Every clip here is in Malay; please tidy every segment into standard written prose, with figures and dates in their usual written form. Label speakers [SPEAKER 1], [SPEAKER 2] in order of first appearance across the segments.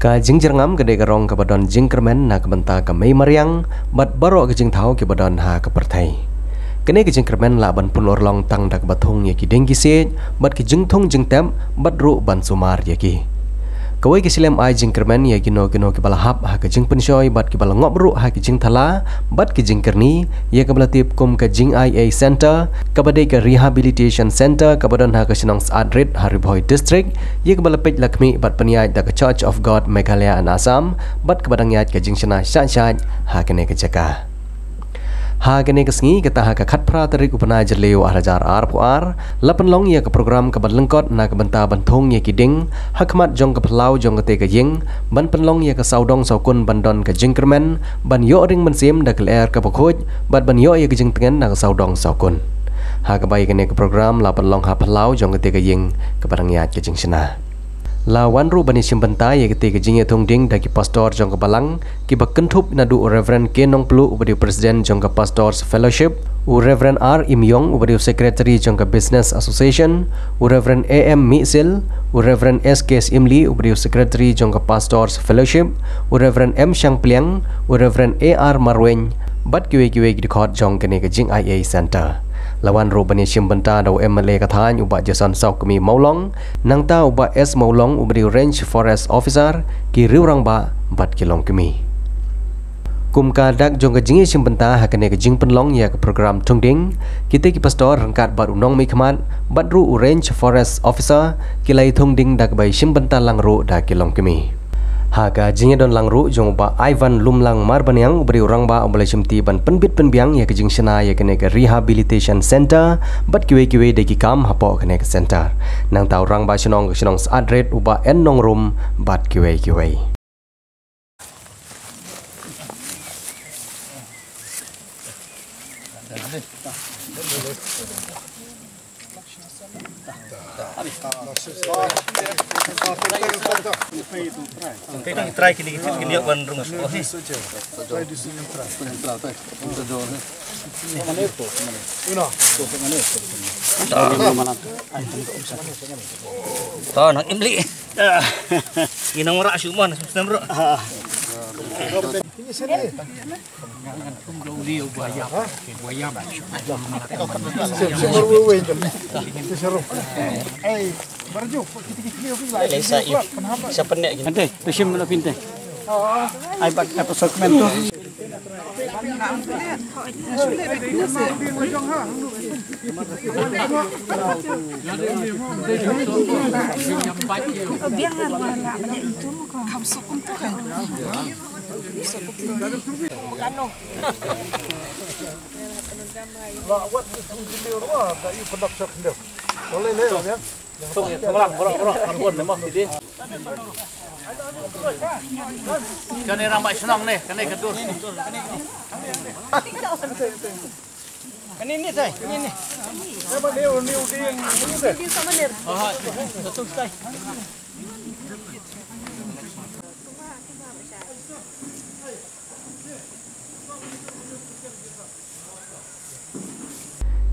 [SPEAKER 1] Ka jing jerngam gede garong ke badon jing kermen na kebenta ke mei mariang bat baro ke jing tau ke badon ha ke pertai. Kene ke jing kermen la ban pun orlong tang dak bathong ye ki deng ki se bat ki jing thong jing tem bat ru ban sumar ye ki. Kawai ke silem ai jing kermen ye ki no ke balahap ha ke jing pensoi bat ki balangop ru ha ki jing thala bat ki jing kerni ye ke belatip kum ke jing IA center ke badai ke rehabilitation center ke badon ha ke Sinong Adrit Haribhoi district ye ke balapej lakmi bat peniat dak Church of God Meghalaya and Assam bat ke badang yat ke jing sena syat ha kene ke jaka. Ha kene kesngi kita ha kat pra tarik upana jerleu arajar ar lapan long ya ke program ke badlengkot na ke benta banthong ya kiding hakmat jong ke pelau jong ke te ke ying ban penlong ya ke saudong saukun bandon ke jingkermen ban yo ring mensim da ke ler ke pokoj bat ban yo ya ke jing tengen na ke saudong saukun ha ke bai kene ke program lapan long ha pelau jong ke te ke ying ke barang yat ke jing sena lawan ru bani simbenta ye kete ke jing thong ding daki pastor jong ke balang ki bakenthup nadu Reverend Kenong Plu ubadi president jong ke pastors fellowship u Reverend R Imyong ubadi secretary jong ke business association u Reverend AM Misil u Reverend SK Imli ubadi secretary jong ke pastors fellowship u Reverend M Shangpliang u Reverend AR Marweng bat kiwe ki khot jong kene ke jing IA center. Lawan ro bani simbenta daw MLA kathan uba Jason Sok kami Maulong nang ta uba S Maulong ubri range forest officer ki riurang ba bat kilong kami. Kum ka dak jong ke jingi simbenta hakane ke jing penlong ya ke program tungding kita ki pastor rangkat bat unong mi khamat bat ru range forest officer kilai tungding dak bai simbenta lang ru dak kilong kami. Haga jingnya don langru jong ba Ivan Lumlang Marbanyang ubri orang ba obole simti ban penbit penbiang ya ke jing sena ya kene ke rehabilitation center bat kiwe de ki kam hapo kene ke center nang tau orang ba Sinong Adret uba en nong room bat kiwe
[SPEAKER 2] Kita try kini lihat ban rungus. Oh ni.
[SPEAKER 3] Try di sini try.
[SPEAKER 2] Tahu nak imli. Inang merak syuman sebenarnya bro.
[SPEAKER 3] Ini sini. Barjo,
[SPEAKER 2] Siapa pendek gini?
[SPEAKER 4] Nanti, tusim mana pintar? Ay bag apa segmen tu?
[SPEAKER 2] Kan ramai senang nih, kan kedur. Kan ini saya, ini.
[SPEAKER 3] Siapa dia ini ini?
[SPEAKER 2] Oh, betul sekali.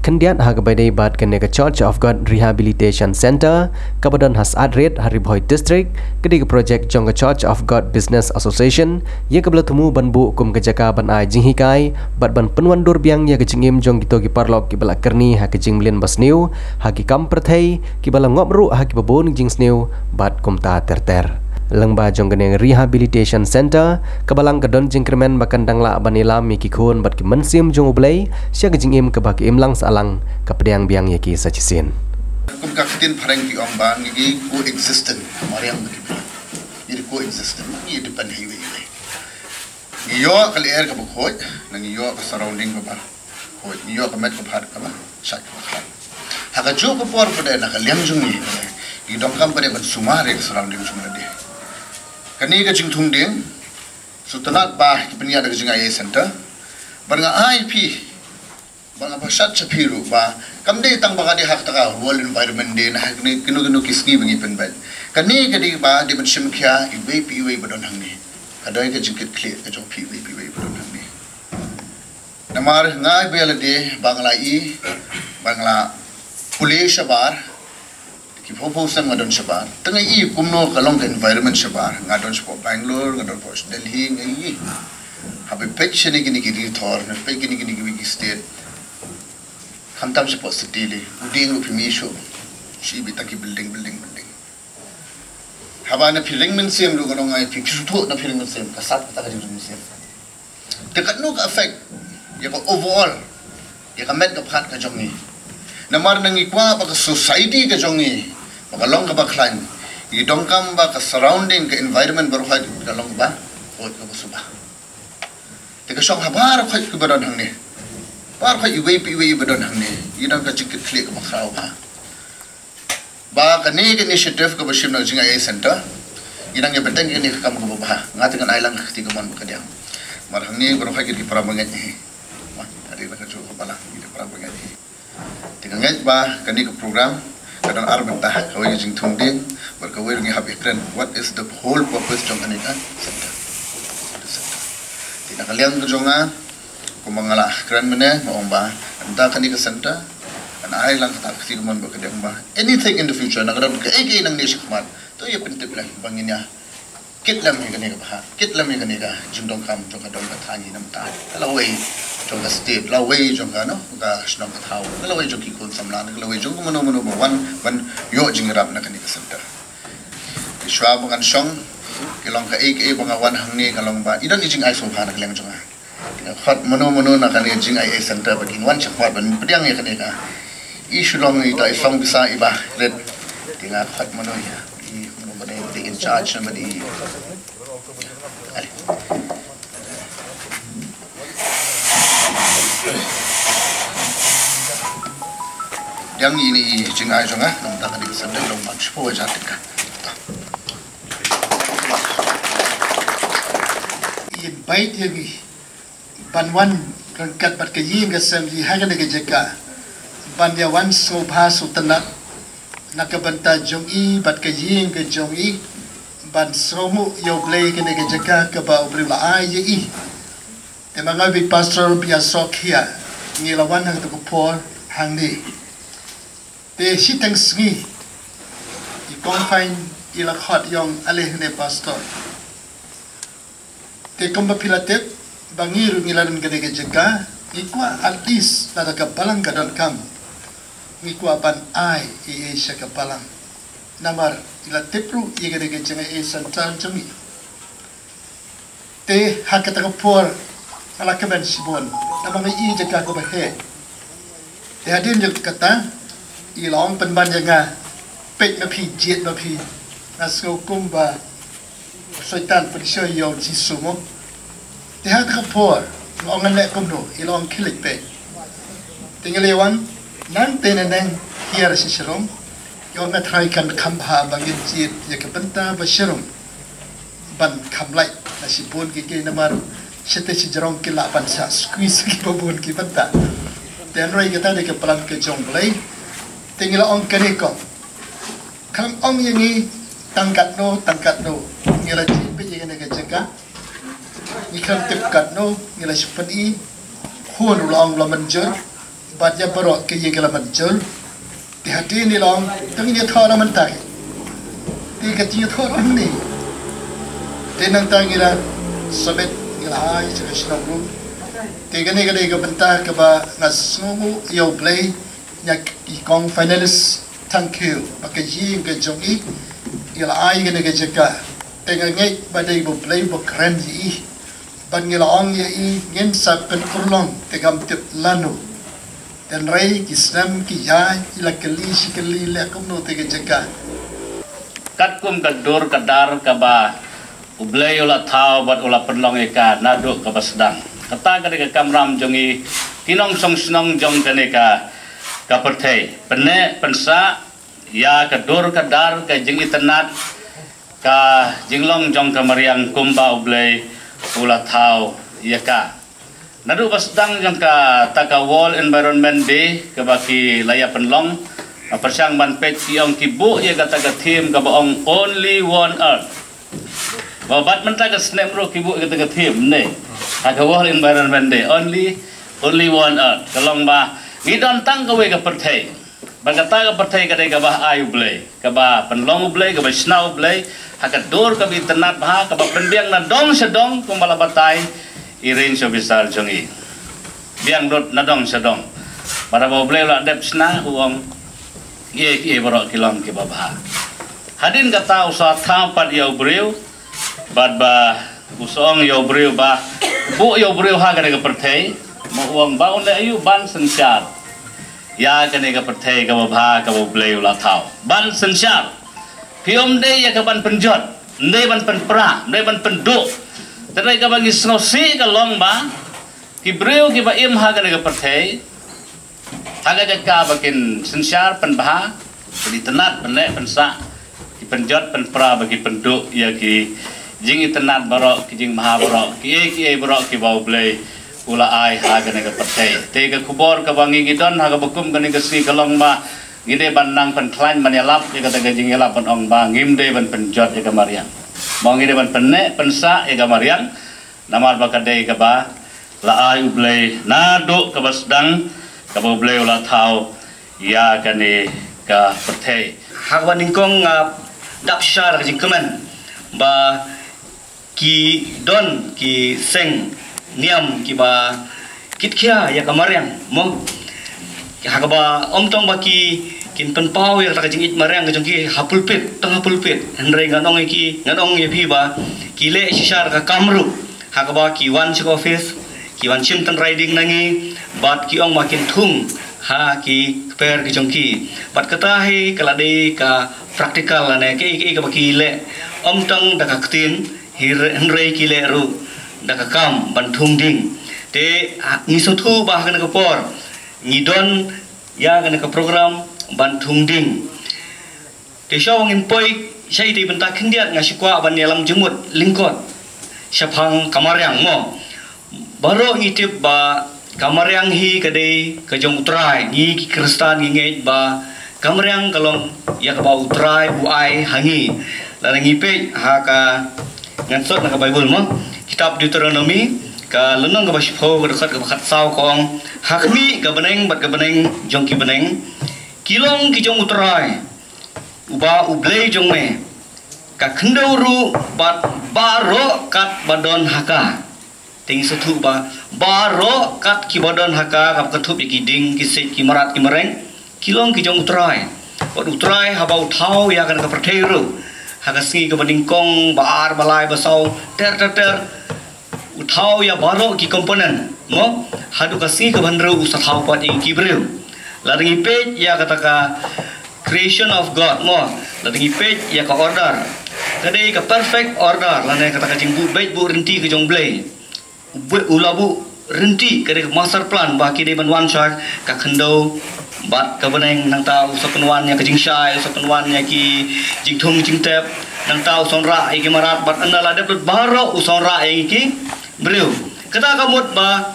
[SPEAKER 1] Kendiat ha kebaidai bat kene ke Church of God Rehabilitation Center kabadan Has Adrit Haribhoi district kedi ke projek jong ke Church of God Business Association ye ke belatumu ban bu kum ke jaka ban ai jing hikai bat ban penwan dur biang ye ke jingim jong gitu ki parlok ki bala kerni ha ke jing mlin basniu ha ki kam perthai ki bala ngop ru ha ki babon jing sniu bat kum ta terter lengba jong kene rehabilitation center kabalang kedon jingkermen bakan dangla banilam ki khon bat ki mensim jong ublai sia ke jingim ke bak imlang salang ke pedang biang ye ki sachisin
[SPEAKER 5] kum ka kitin pharang ki ong ba ngi coexistent mariam ki ini coexistent ini depan highway ngi yo kali air ka bukhoj ngi yo ka surrounding ba khoj ngi yo ka met ka bhar ka ba shat ka khan ha ka jo ko por pade na ka liang jung ni dong kam pade ban sumare ka surrounding sumare de kani ka jing thung ding sutanat ba ki penia da jing ai center barnga IP banga pasat chapiru ba kamde tang baga de hak taka world environment day na hakni kinu kisni bangi penbal kani kadi ba de ban simkhya iwe piwe badon hangni kadai ka jingkit clear ka jo piwe badon hangni namar ngai bela de bangla i bangla police bar ki phopo sang ngadon shabar tanga I kumno kalong ka environment shabar ngadon shapo Bangalore ngadon po Delhi ngai habe picture ni gini gini thor na pe gini gini gini state hamtam shapo city le uding upimi show shi bitaki building haba na feeling men sem lu kanong ai picture to na feeling men sem kasat ta ka jing sem dekat no ka affect ya ko overall ya ka met ka phat ka jong ni namar nang ikwa ba ka society ka jong ni Makalong ka ba klan? Idong kam ba ka surrounding ka environment baru hay kalong ba? O ka ba? Teka siyang habar kay ka ba doon hang ni? Par kay iway ba doon hang ni? Idong ka jikit klik ka makraw ha? Ba ka ni initiative ka ba siya na jingay center? Idong ya beteng ka ni ka kam ka ba? Ngati kan ay lang tiga mon ba ka diyan? Marang ni baru hay kiti para banget ni. Tadi nak cuci kepala kiti para banget ni. Tiga ngat ba kani ka program? Kadang arban tahak kawai jing tungding berkawai ngi habi kren what is the whole purpose jong anika center tidak kalian kejonga kumangala kren mene maomba anda kanika center an ai lang tak sigmon bakadang ba anything in the future nagaram ka ege nang ni shikmat to ye pentip lang banginya kitlam hi kanika ba kitlam hi kanika jingdong kam jong kadong ka thangi nam ta kalawai jong ka state lawai jong ka no ka snong ka thau kalawai jong ki kun samlan kalawai jong mono wan yo jingrap na kanika center ishwa bangan song kilong ka eke bangawan hangni kalong ba idan jing ai so phana kaleng jong khat mono na kanika jing ai center bakin wan chakwa ban pediang ye kanika ishulong ita isong bisa iba red tinga khat mono ya I mono bane in charge somebody yang ini jingai jonga nam ta kadi sadang long mak spo jatik ka
[SPEAKER 3] I bait yagi banwan rangkat bat ka yin ka sem li haga ne jeka ban dia wan so bha so tanak nakabanta jong I bat ka yin ka jong I ban sromu yo play ka ne jeka ka ba obri la ai I te mga bi pastor pia sok hia ngilawan hang to por hang ni te sitang sgi I confine ila khot yong ale ne pastor te komba pilatep bangir ngilan gede jeka ikwa at least nada ka balang ka don kam ikwa ban ai I sya ka balang namar ila tepru I gede jeka e santan jumi te hakata ka por ala ka ben sibon namang I jeka ko ba he te hadin jek kata I long pen ban nga pek na pi jet na pi nasko kumba soitan perisyo yo jisumo te ha ka por long le kumno I long kilik pe tingalewan nan teneneng hier si serom yo na try kan kambha bangin jet ya ka benta ba serom ban kamlai na si bon ki namar sete si jerong ki la ban sa squeeze ki babon ki benta ten roi kita de ke plan ke jong play tinggal on kaniko kam om yangi tangkat no ngila jipe yang nak jaga ikam tepkat no ngila supan I hon ulang lamanjul baca barok ke yang lamanjul di hati ni long tengnya thora mentai di kecil thora ni tenang tangila sabit ngila ai sekarang lu tiga ni ke bentar ke ba ngasngu yo play yak ikong finalist thank you pakai jing ke jongi ila ai ke nege jeka tengah ngai badai bo play bo keren I ban ngila ong ye I ngin sap pen kurlong tegam tip lanu dan rai kisnam ki ya ila kali sikali le kumno tege jeka
[SPEAKER 2] kat kum kadur kadar kaba ublay ula thau bat ula penlong eka nadu kaba sedang kata ka kamram jongi kinong song snong jong kaneka kapertai pene pensa ya kadur kadar ka jing itenat ka jinglong jong kamariang kumba ublay ula thau yaka nadu basdang jong ka taka wall environment day ka baki laya penlong persang ban pet siong kibu ya kata ka theme ka baong only one earth babat menta ka snap ro kibu kata ka theme ne taka wall environment day only one earth kalong ba ngidon tang kawe ka perthai Berkata ke partai kadai ke bah ayu blay, ke bah penlong blay, ke bah snau blay, hakat dor ke internet bah, ke bah penbiang na dong sedong kumbala batai, irin sobisar jongi. Biang dot na dong sedong. Pada bah blay lah dep sna uang, ye borok kilom ke bah. Hadin kata usaha tampat yau beriu, bad bah usong yau beriu bah, bu yau beriu ha kadai ke partai, mau uang bau le ayu ban sensyar. Ya kene ka perthai ka bha ka bleu la thau ban sensyar piom de ya ka ban penjot ndai ban penpra ndai ban penduk terai ka bagi snosi ka long ba ki breu ki ba im ha kene ka perthai haga ka bakin sensyar penbha di tenat penek pensa ki penjot penpra bagi penduk ya ki jing tenat barok ki jing maha barok ki barok ki bau blei ula ai ha kene ka partai te ka kubor ka bangi gidon ha ka bukum kene ka si kalong ba gide ban nang pen klan man yalap ya ka ta jing yalap pen ong ba ngim de ban penjot ya ka marian mong gide ban penne pensa ya ka marian namar ba ka de ka ba la ai ublei na do ka basdang ka ba ublei ula thau ya kene ka partai
[SPEAKER 4] ha ban ningkong dap shar ka jing kemen ba ki don ki seng niam kiba kitkia ya kamariang mo hakaba omtong baki kin penpau ya tak jingit mariang ke jongki hapulpit tang hapulpit hendrai nganong iki nganong ye ba kile sisar ka kamru hakaba ki wan chik office ki wan chim tan riding nangi bat ki ong makin thung ha ki per ki jongki bat kata he kalade ka praktikal ane ke ka baki le omtong dakaktin hendrai kile ru dakakam bantung ding te ngisothu bah kana ka por ngidon ya kana ka program bantung ding te shawang impoi sai te benta khindiat ngasikwa ban yalam jumut lingkot syapang kamariang mo baro ngitip ba kamariang hi kadai ka jong utrai ni ki kristan ngi ba kamariang kalong ya ka ba utrai uai hangi larangi pe ha ka ngansot na ka bible mo kitab Deuteronomy ka lenong ka basipho ka dekat ka bakat saw kong hakmi ka beneng bat ka beneng jong ki beneng kilong ki jong utrai uba ublei jong me ka khendau bat baro kat badon haka ting sethu ba baro kat ki badon haka ka kethup ki ding ki set ki marat ki mereng kilong ki jong utrai bat utrai habau thau ya kan ka perthei ru hagasi ka beningkong bar balai basau ter uthau ya baro ki komponen mo hadu kasi ka bandru usathau pat ki breu laringi page ya kata ka creation of God mo laringi page ya ka order kadai ka perfect order lane kata ka jingbu baik bu renti ke jong blei ulabu renti kadai ka master plan ba ki dei ban wan shot ka khendau bat ka beneng nang tau sapenwan ya ka jingshai sapenwan ya ki jingthung jingtep nang tau sonra iki marat bat andala de baro usonra iki breu kata kamut ba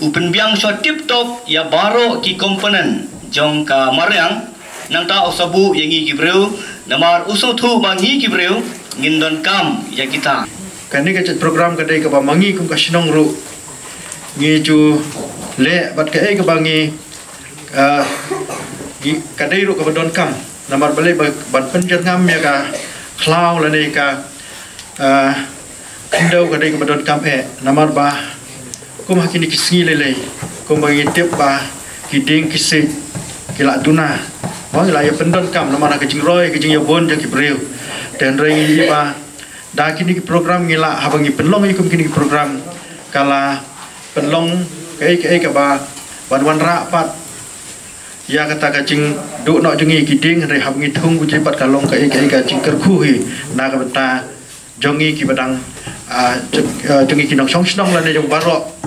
[SPEAKER 4] upen biang shot tip top ya baro ki komponen jong ka mariang nang tau sabu yang iki breu namar uso thu bangi ki breu ngindon kam ya kita
[SPEAKER 3] kani ka program kadai ka mangi kum ka sinong ru ngi chu le bat ka e ka bangi kadai ru ka badon kam namar bale ban penjer ngam ya ka klau la nei ka khendau kadai ka badon kam namar ba kum hakini kisngi lele kum bangi tip ba kiding kisi kila duna mo la ya pendon kam namar ka jingroi ka jing ya bon ja ki breu dan rei ba da kini program ngila habangi penlong ikum kini program kala penlong kai ka ba wan ra pat ya kata kacing duk nak jongi kiding re habangi thung ku cepat kalong kai ka cing kerkhu hi na ka benta jongi ki badang jongi kinong song snong la ne jong barok